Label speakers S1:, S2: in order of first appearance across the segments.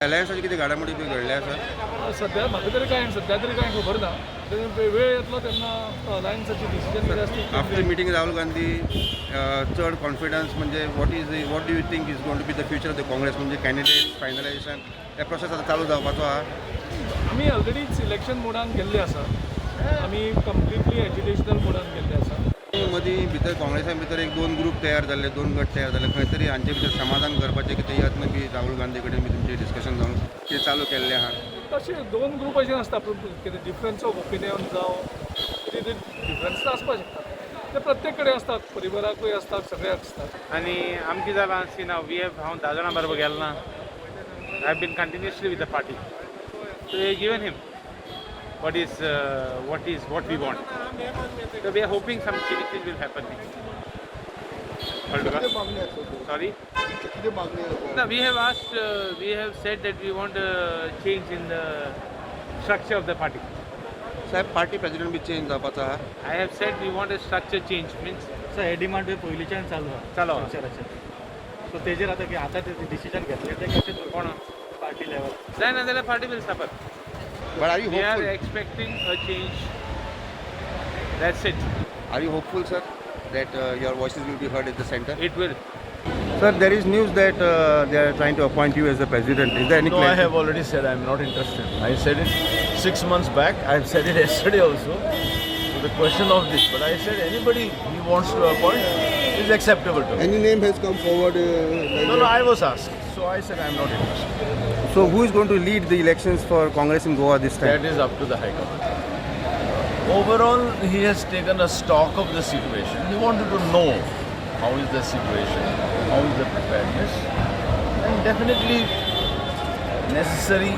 S1: अलायन्साची किती घडामोडी बी घडल्या सर.
S2: सध्या म्हाका तरी कांय सध्या तरी कांय खबर ना. वेळ येतलो तेन्ना अलायन्साची डिसिजन कितें आसता
S1: आफ्टर मिटींग राहुल गांधी चड कॉन्फिडन्स म्हणजे what do you think is going to be the future of the Congress म्हणजे कॅन्डिडेट फायनलायझेशन हे प्रोसेस आता चालू जावपाचो आहा.
S2: आमी ऑलरेडी सिलेक्शन मोडान गेल्ले आसा. आमी कंप्लिटली एज्युकेशनल मोडान गेल्ले आसा.
S1: मदीं भितर काँग्रेसा भितर एक दोन ग्रूप तयार जाल्ले, दोन गट तयार जाल्ले. खंय तरी हांचे भितर समाधान करपाचें कितें यत्न बी राहुल गांधी कडेन बी तुमचें डिस्कशन जावन कितें चालू केल्लें आहा.
S2: तशें दोन ग्रूप अशें आसता कितें डिफरन्स ऑफ ओपिनियन जावं कितें डिफरन्स आसपाक शकता. ते प्रत्येक कडेन असतात, परिवाराकूय असतात, सगळ्याक असतात.
S3: आनी आमकां कितें जालां सी नाव हांव 10 जाणां बरोबर गेलो ना. I have been continuously with the party. So we given him what we want. So we are hoping some changes will happen. Sorry? No, we have asked, we have said that we want a change in the structure of the party.
S1: साहेब party president be change जावपाचो आहा.
S3: I have said we want a structure change, means
S4: sir हे demand पयलींच्यान चालू
S3: चालू
S4: आहा स्ट्रक्चराचेर. सो तेजेर आतां आतां ते डिसिजन घेतलें ते कशें
S3: कोण
S4: पार्टी लेवल
S3: जाय ना जाल्यार party will suffer.
S1: But are you
S3: We are
S1: hopeful?
S3: expecting a change. That's it.
S1: Are you hopeful, sir, that your voices will be heard at the center?
S3: It will.
S1: Sir, there is news that they are trying to appoint you as the president. Is there any
S5: No, I
S1: clarity?
S5: have already said I am not interested. I said it 6 months back. I have said it yesterday also. So the question of this, but I said anybody he wants to appoint is acceptable to me.
S1: Any name has come forward?
S5: No, I was asked. So I said I am not interested.
S1: So who is going to lead the elections for Congress in Goa this time?
S5: That is up to the High Command. Overall, he has taken a stock of the situation. He wanted to know how is the situation, how is the preparedness, and definitely necessary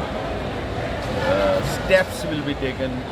S5: steps will be taken